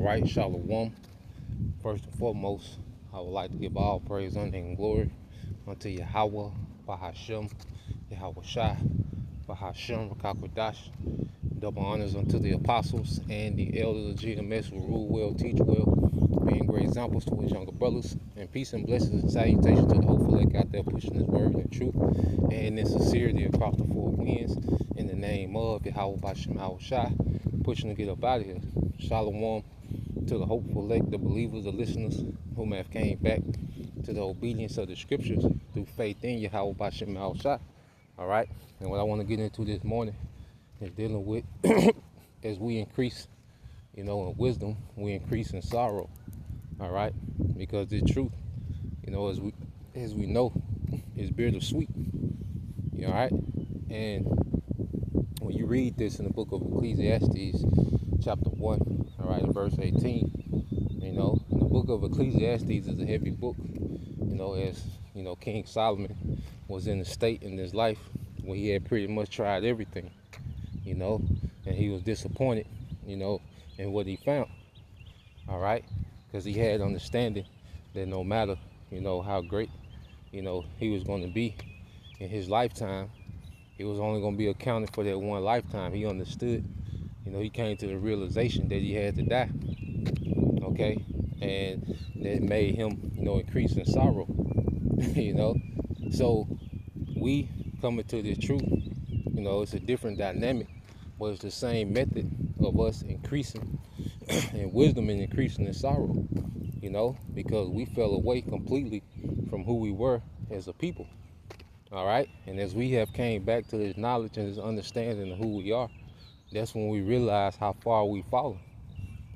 right, Shalom. First and foremost, I would like to give all praise, honor, and glory unto Yahweh, Bahashem, Yahweh Shai, Bahashem, Rakakwadash. Double honors unto the apostles and the elders of GMS who rule well, teach well, being great examples to his younger brothers. And peace and blessings and salutations to the hopeful elect out there pushing his word and truth and in sincerity across the four winds. In the name of Yahweh Bahashem, Yahweh Shai, pushing to get up out of here. Shalom to the hopeful elect, the believers, the listeners whom have came back to the obedience of the scriptures through faith in Yahweh Bahashem, Yahweh Shai. All right, and what I want to get into this morning is dealing with as we increase, in wisdom, we increase in sorrow. All right, because the truth, as we know, is bitter sweet. All right, and when you read this in the book of Ecclesiastes, chapter 1, all right, verse 18, and the book of Ecclesiastes is a heavy book, as King Solomon was in a state in his life where he had pretty much tried everything, and he was disappointed, in what he found, all right, because he had understanding that no matter, how great, he was going to be in his lifetime, he was only going to be accounted for that one lifetime. He understood, he came to the realization that he had to die, okay, and that made him, increase in sorrow, so we coming to this truth, it's a different dynamic, but it's the same method of us increasing in wisdom and increasing in sorrow, because we fell away completely from who we were as a people, all right, and as we have came back to this knowledge and this understanding of who we are, that's when we realize how far we've fallen,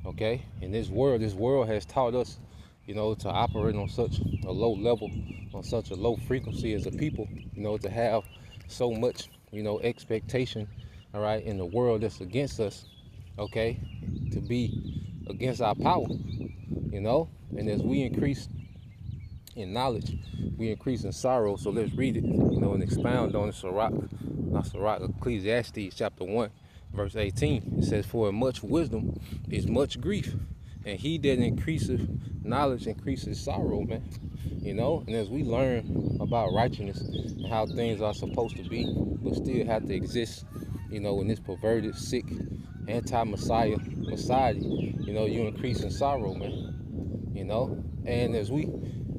okay, and this world has taught us, to operate on such a low level, on such a low frequency as a people, to have so much, expectation, all right, in the world that's against us, okay, to be against our power, and as we increase in knowledge, we increase in sorrow. So let's read it, and expound on it. Ecclesiastes chapter 1, verse 18. It says, "For much wisdom is much grief, and he that increaseth knowledge increases sorrow," man. And as we learn about righteousness and how things are supposed to be, but still have to exist, in this perverted, sick, anti-Messiah society, you increase in sorrow, man. And as we,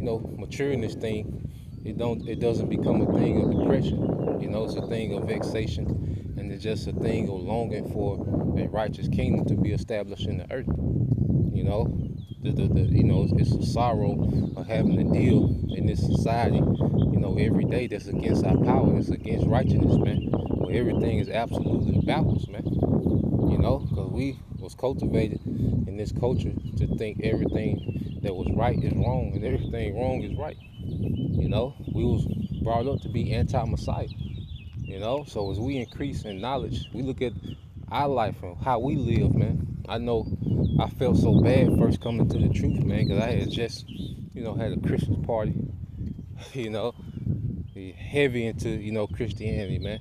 mature in this thing, it doesn't become a thing of depression. It's a thing of vexation, and it's just a thing of longing for a righteous kingdom to be established in the earth. It's a sorrow of having to deal in this society, every day that's against our power, that's against righteousness, man. Where everything is absolutely backwards, man. Because we was cultivated in this culture to think everything that was right is wrong and everything wrong is right. We was brought up to be anti-Messiah. So as we increase in knowledge, we look at our life and how we live, man. I know I felt so bad first coming to the truth, man, because I had just, had a Christmas party, heavy into, Christianity, man.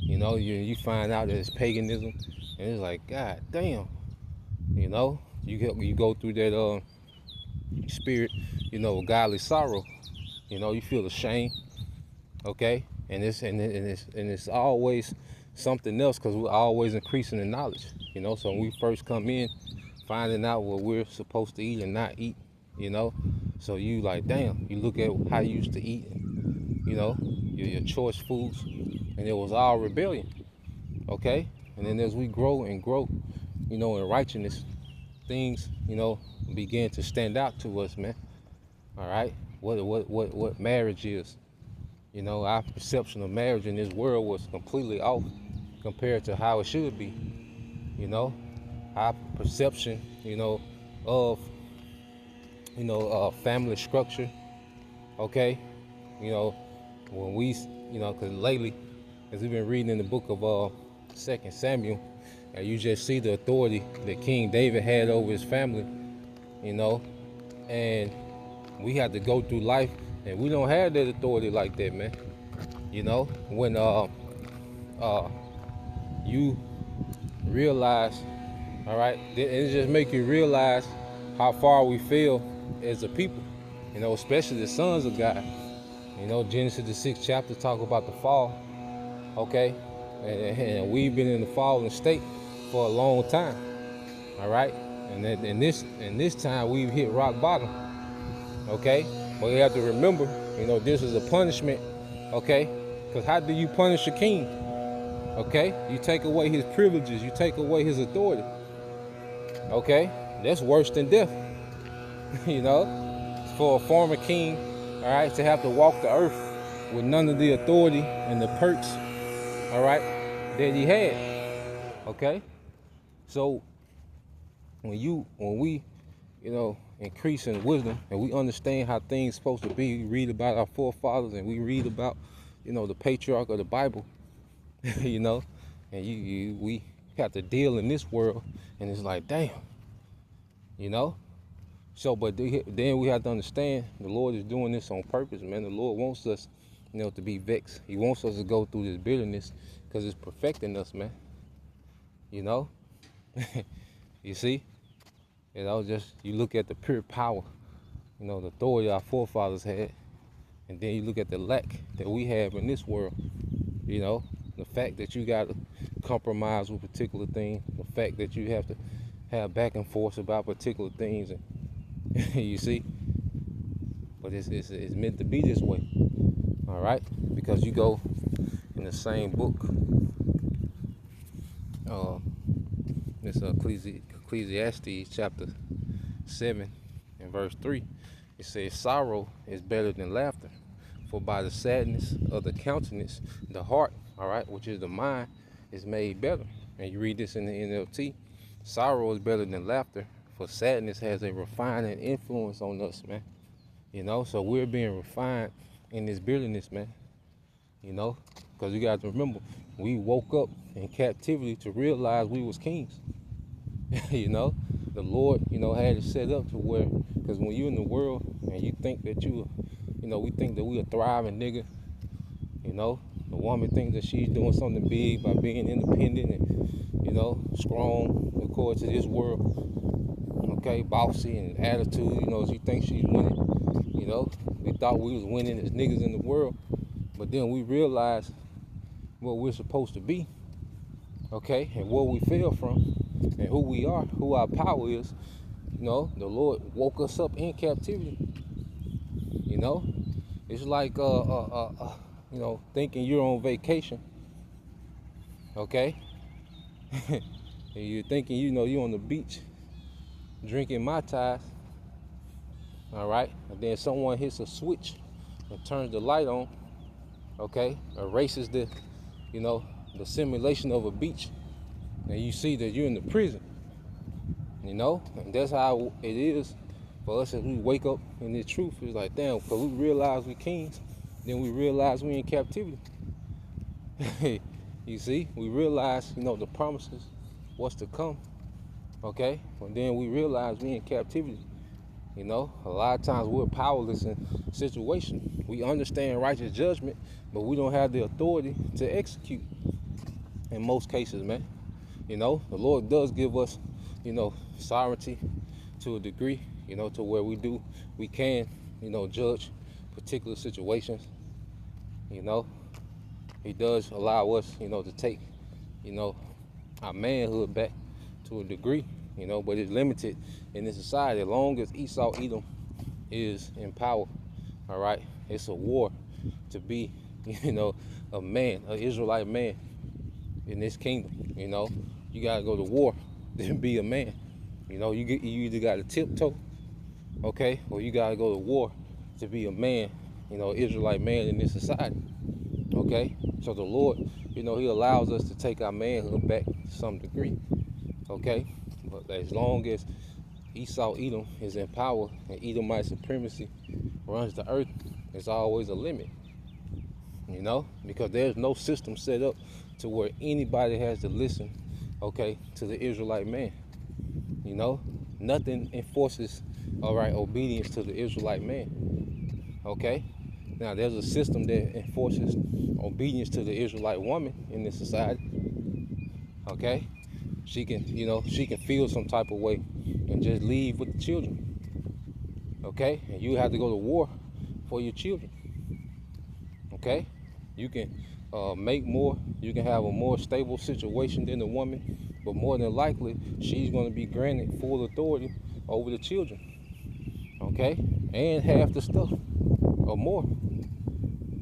You find out that it's paganism, and it's like, God damn, you go through that spirit, godly sorrow, you feel ashamed, okay, and it's always something else because we're always increasing in knowledge, so when we first come in, finding out what we're supposed to eat and not eat, so you like, damn, you look at how you used to eat, your choice foods, and it was all rebellion, okay, and then as we grow and grow, in righteousness, things, begin to stand out to us, man, all right, what marriage is, our perception of marriage in this world was completely off compared to how it should be, our perception, of, family structure, okay, when we, because lately, as we've been reading in the book of 2 Samuel, and you just see the authority that King David had over his family, and we had to go through life, and we don't have that authority like that, man. When you realize All right, and it just make you realize how far we feel as a people. Especially the sons of God. Genesis the 6th chapter talk about the fall. Okay, and we've been in the fallen state for a long time. All right, and then in this time we've hit rock bottom. Okay, but you have to remember, this is a punishment. Okay, because how do you punish a king? Okay, you take away his privileges, you take away his authority. Okay, that's worse than death. For a former king, all right, to have to walk the earth with none of the authority and the perks, all right, that he had. Okay, so when we increase in wisdom and we understand how things supposed to be, we read about our forefathers and we read about the patriarch of the Bible, and we have to deal in this world, and it's like, damn, So, but then we have to understand the Lord is doing this on purpose, man. The Lord wants us, to be vexed. He wants us to go through this bitterness because it's perfecting us, man. You see? Just you look at the pure power, the authority our forefathers had, and then you look at the lack that we have in this world. The fact that you got to compromise with particular things, the fact that you have to have back and forth about particular things, and you see, but it's meant to be this way, all right? Because you go in the same book, it's Ecclesiastes chapter 7 and verse 3. It says, sorrow is better than laughter, for by the sadness of the countenance, the heart, all right, which is the mind, is made better. And you read this in the NLT, sorrow is better than laughter, for sadness has a refining influence on us, man. So we're being refined in this bitterness, man. Because you got to remember, we woke up in captivity to realize we was kings. The Lord, had it set up to where, because when you're in the world and you think that we think that we a thriving nigga, the woman thinks that she's doing something big by being independent and, strong according to this world. Okay, bossy and attitude, she thinks she's winning. We thought we was winning as niggas in the world, but then we realized what we're supposed to be, okay, and where we fell from, and who we are, who our power is. The Lord woke us up in captivity. It's like thinking you're on vacation, okay, and you're thinking you're on the beach drinking Mai Tais, all right, and then someone hits a switch and turns the light on, okay, erases the simulation of a beach, and you see that you're in the prison, and that's how it is for us as we wake up in this truth. It's like, damn, because we realize we kings, then we realize we in captivity. You see, we realize, the promises, what's to come. Okay, and then we realize we in captivity. A lot of times we're powerless in situations. We understand righteous judgment, but we don't have the authority to execute in most cases, man. The Lord does give us, sovereignty to a degree, to where we can, judge particular situations. He does allow us, to take, our manhood back to a degree, but it's limited in this society. As long as Esau Edom is in power, all right, it's a war to be, a man, an Israelite man in this kingdom. You gotta go to war to be a man. You either gotta tiptoe, okay, or you gotta go to war to be a man, Israelite man in this society. Okay, so the Lord, He allows us to take our manhood back to some degree. Okay, but as long as Esau Edom is in power and Edomite supremacy runs the earth, there's always a limit. Because there's no system set up to where anybody has to listen, okay, to the Israelite man. Nothing enforces, all right, obedience to the Israelite man. Okay, now there's a system that enforces obedience to the Israelite woman in this society. Okay, she can feel some type of way and just leave with the children. Okay, and you have to go to war for your children. Okay, you can make more, you can have a more stable situation than the woman, but more than likely she's going to be granted full authority over the children. Okay, and half the stuff or more.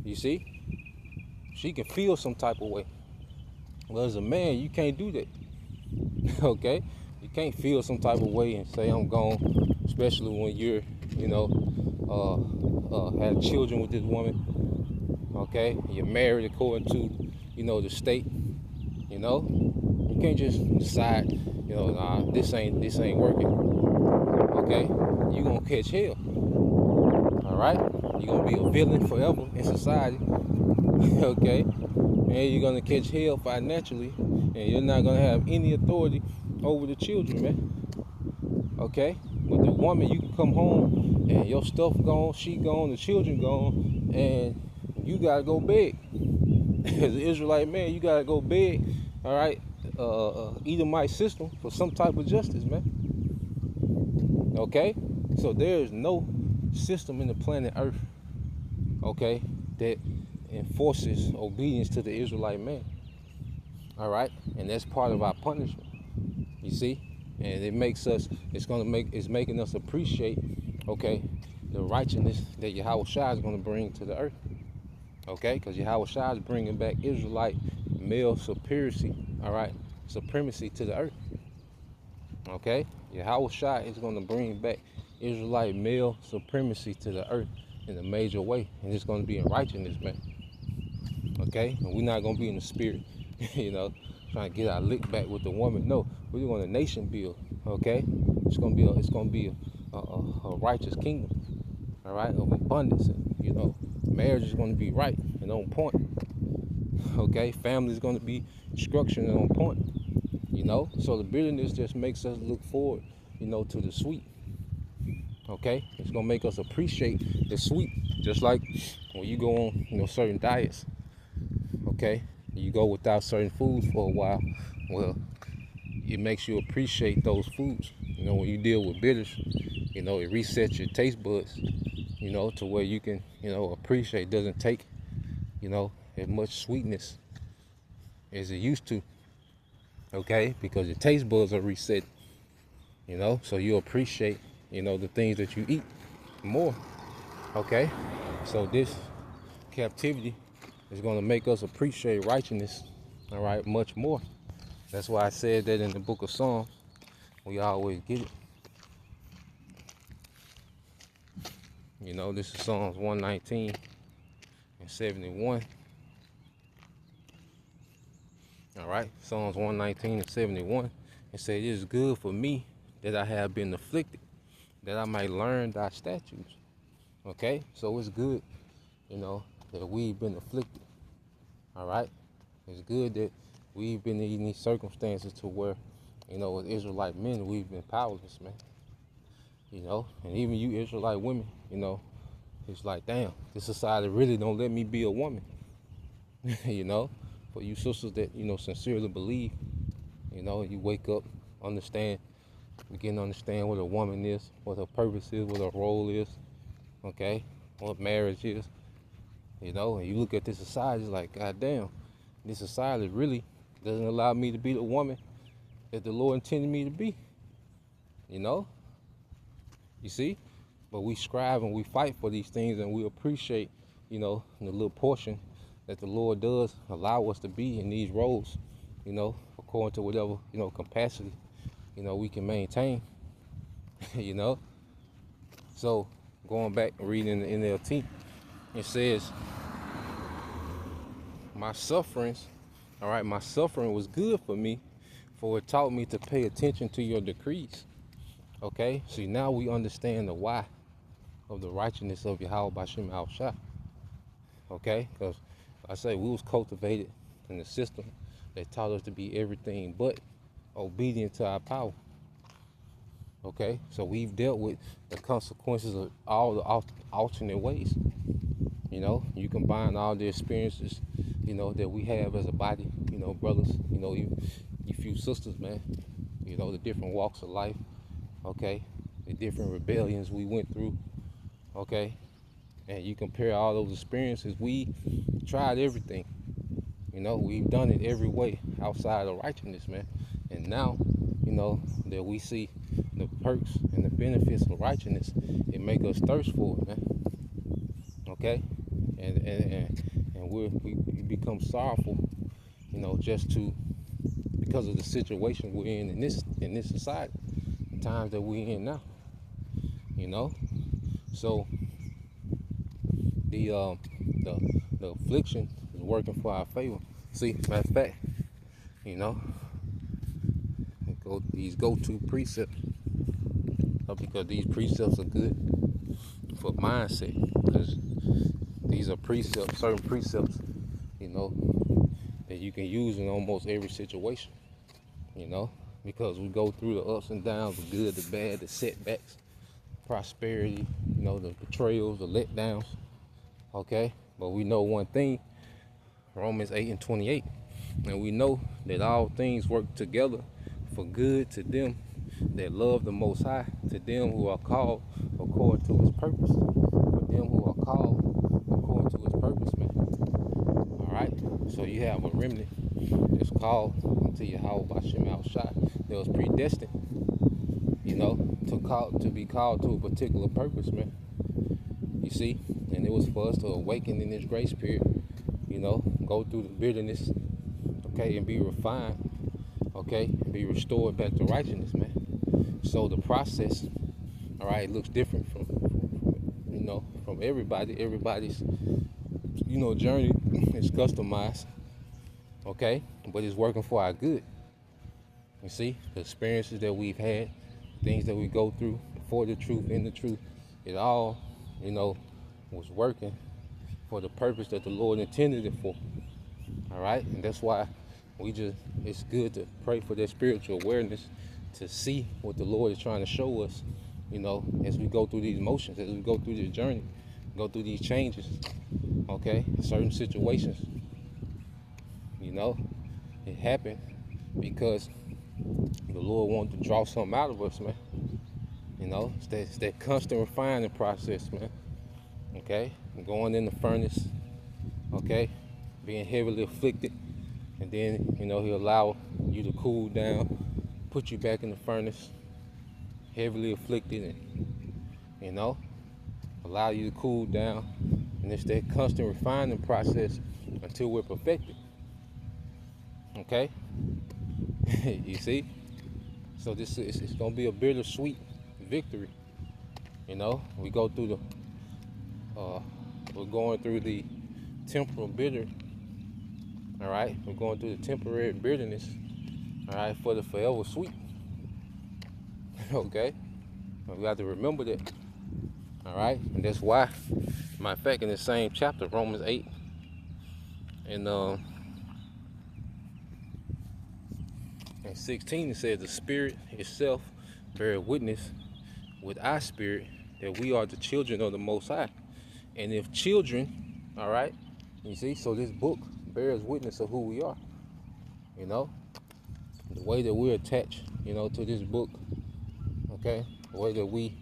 You see, she can feel some type of way. Well, as a man, you can't do that. Okay, you can't feel some type of way and say I'm gone, especially when you're, have children with this woman. Okay, you're married according to, the state. You can't just decide, nah, this ain't working. Okay, you gonna catch hell. All right, you're gonna be a villain forever in society. Okay, and you're gonna catch hell financially, and you're not gonna have any authority over the children, man. Okay, with the woman, you can come home and your stuff gone, she gone, the children gone, and you gotta go beg. As an Israelite man, you gotta go beg. All right, Edomite system for some type of justice, man. Okay, so there is no system in the planet Earth, okay, that enforces obedience to the Israelite man. All right, and that's part of our punishment. You see, and it's making us appreciate, okay, the righteousness that Yahweh Shai is going to bring to the earth. Okay, because Yahweh Shai is bringing back Israelite male supremacy, all right, supremacy to the earth. Okay, Yahweh Shai is going to bring back Israelite male supremacy to the earth in a major way, and it's going to be in righteousness, man. Okay, and we're not going to be in the spirit, trying to get our lick back with the woman. No, we're doing a nation build. Okay, it's going to be a righteous kingdom, all right, of abundance, and marriage is going to be right and on point. Okay, family is going to be structured and on point. So the bitterness just makes us look forward, to the sweet. Okay, it's gonna make us appreciate the sweet, just like when you go on, certain diets. Okay, you go without certain foods for a while. Well, it makes you appreciate those foods. When you deal with bitters, it resets your taste buds. To where you can, appreciate. Doesn't take, as much sweetness as it used to. Okay, because your taste buds are reset. So you appreciate, the things that you eat more. Okay, so this captivity is going to make us appreciate righteousness, all right, much more. That's why I said that in the book of Psalms. We always get it. This is Psalms 119 and 71. All right, Psalms 119 and 71. It says, "It is good for me that I have been afflicted, that I might learn thy statutes." Okay, so it's good, that we've been afflicted. All right, it's good that we've been in these circumstances to where, as Israelite men, we've been powerless, man. And even you Israelite women, it's like, damn, this society really don't let me be a woman. For you sisters that, sincerely believe, you wake up, begin to understand what a woman is, what her purpose is, what her role is, okay, what marriage is, and you look at this society, it's like, God damn, this society really doesn't allow me to be the woman that the Lord intended me to be, you see, but we strive and we fight for these things, and we appreciate, the little portion that the Lord does allow us to be in these roles, according to whatever, capacity, we can maintain, So going back and reading the NLT, it says, my suffering was good for me, for it taught me to pay attention to your decrees. Okay, see, now we understand the why of the righteousness of Yahweh B'Shem Al Shah. Okay, because I say we was cultivated in a system that taught us to be everything but obedient to our power. Okay, so we've dealt with the consequences of all the alternate ways. You combine all the experiences, that we have as a body, brothers, you few sisters, man. You know, the different walks of life, okay? The different rebellions we went through, okay? And you compare all those experiences, we tried everything. You know, we've done it every way outside of righteousness, man. And now, you know, that we see the perks and the benefits of righteousness, it make us thirst for it, man. Okay? And we become sorrowful, you know, just to because of the situation we're in this society, the times that we're in now. You know? So the affliction is working for our favor. See, matter of fact, you know, these go-to precepts, because these precepts are good for mindset, because these are precepts, certain precepts, you know, that you can use in almost every situation, you know, because we go through the ups and downs, the good, the bad, the setbacks, prosperity, you know, the betrayals, the letdowns, okay? But we know one thing, Romans 8:28, and we know that all things work together for good to them that love the Most High, to them who are called according to His purpose. For them who are called according to His purpose, man. All right. So you have a remnant that's called unto Yahweh B'Shem Yahushua that was predestined, you know, to be called to a particular purpose, man. You see, and it was for us to awaken in this grace period, you know, go through the bitterness, okay, and be refined, okay, and be restored back to righteousness, man. So the process, all right, looks different from you know, from everybody. Everybody's, you know, journey is customized, okay, but it's working for our good. You see, the experiences that we've had, things that we go through for the truth, in the truth, it all, you know, was working for the purpose that the Lord intended it for. All right, and that's why it's good to pray for that spiritual awareness to see what the Lord is trying to show us, you know, as we go through these motions, as we go through this journey, go through these changes, okay, certain situations, you know, it happened because the Lord wanted to draw something out of us, man. You know, it's that constant refining process, man. Okay, going in the furnace, okay, being heavily afflicted, and then, you know, He'll allow you to cool down, put you back in the furnace, heavily afflicted, and, you know, allow you to cool down, and it's that constant refining process until we're perfected. Okay, you see, so this is it's gonna be a bittersweet victory. You know, we go through we're going through the temporal bitter. All right, we're going through the temporary bitterness. All right, for the forever sweet. Okay, we got to remember that. All right, and that's why, matter of fact, in the same chapter, Romans 8, and 16, it says the Spirit itself bear witness with our spirit that we are the children of the Most High. And if children, all right, you see, so this book bears witness of who we are. You know, the way that we're attached, you know, to this book, okay, the way that we,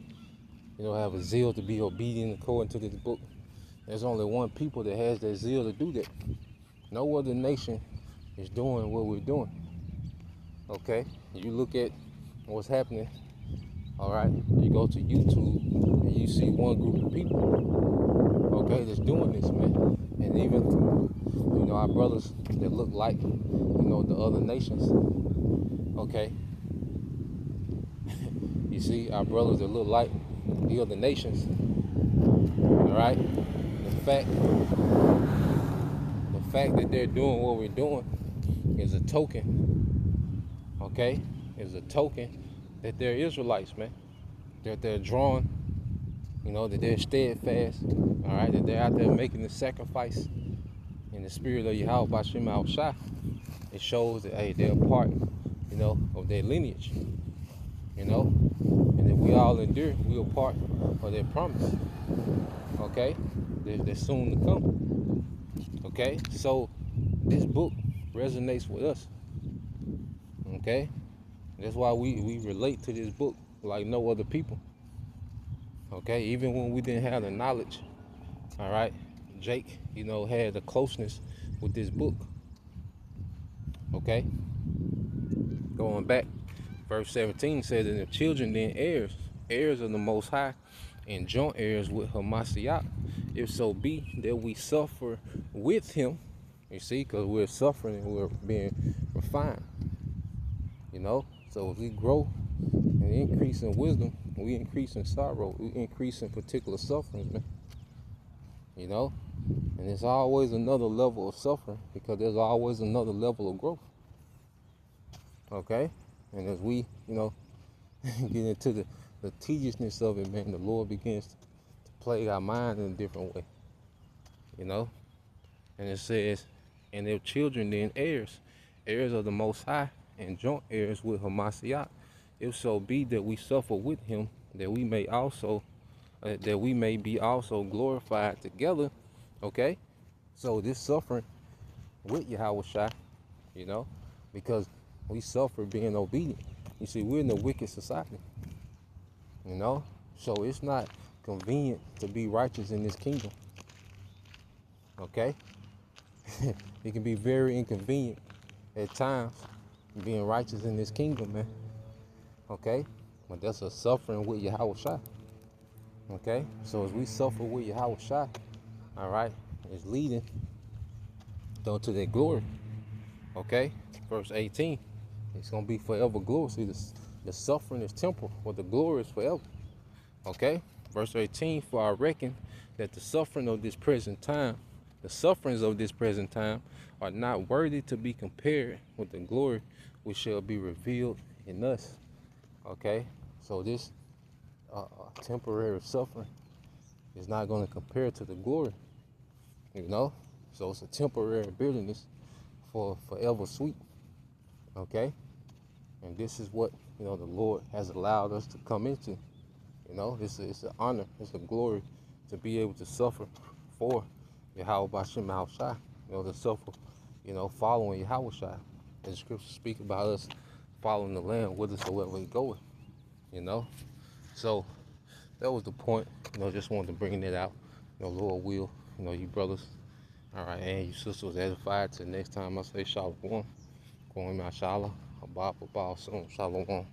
you know, have a zeal to be obedient according to this book. There's only one people that has that zeal to do that. No other nation is doing what we're doing. Okay, you look at what's happening. All right, you go to YouTube and you see one group of people, okay, that's doing this, man. And even, you know, our brothers that look like, you know, the other nations, okay. You see, our brothers that look like the other nations, all right. The fact that they're doing what we're doing is a token, okay, is a token that they're Israelites, man. That they're drawn, you know, that they're steadfast, all right, that they're out there making the sacrifice in the spirit of Yahweh B'Shem Yahushua. It shows that, hey, they're a part, you know, of their lineage, you know, and if we all endure, we're a part of their promise, okay, they're soon to come, okay. So this book resonates with us, Okay? That's why we relate to this book like no other people. Okay? Even when we didn't have the knowledge, all right, Jake, had the closeness with this book. Okay? Going back, verse 17 says, and the children then heirs of the Most High, and joint heirs with Hamashiach, if so be that we suffer with him. You see, because we're suffering and we're being refined. So as we grow and increase in wisdom, we increase in sorrow, we increase in particular sufferings, man. And there's always another level of suffering because there's always another level of growth. Okay? And as we, get into the tediousness of it, man, the Lord begins to play our mind in a different way. And it says, and their children then heirs of the Most High, and joint heirs with Hamashiach, if so be that we suffer with him, that we may be also glorified together. Okay? So this suffering with Yahushua, because we suffer being obedient. You see, we're in a wicked society. So it's not convenient to be righteous in this kingdom. Okay? It can be very inconvenient at times being righteous in this kingdom, man. Okay? But that's a suffering with Yahushua. Okay? So as we suffer with Yahushua, all right, it's leading to their glory. Okay? Verse 18. It's going to be forever glory. See, the suffering is temporal, but the glory is forever. Okay? Verse 18, for I reckon that the sufferings of this present time are not worthy to be compared with the glory which shall be revealed in us. Okay? So this temporary suffering is not going to compare to the glory. So it's a temporary bitterness for forever sweet. Okay? And this is what, the Lord has allowed us to come into. It's an honor, it's a glory to be able to suffer for Yahweh B'Shem Yahushua, to suffer, following Yahushua. And the scriptures speak about us following the Lamb whithersoever we goeth, So that was the point, just wanted to bring that out. Lord will, you brothers, all right, and you sisters was edified. Till next time I say Shalom, going my Shalom, Abba, Shalom.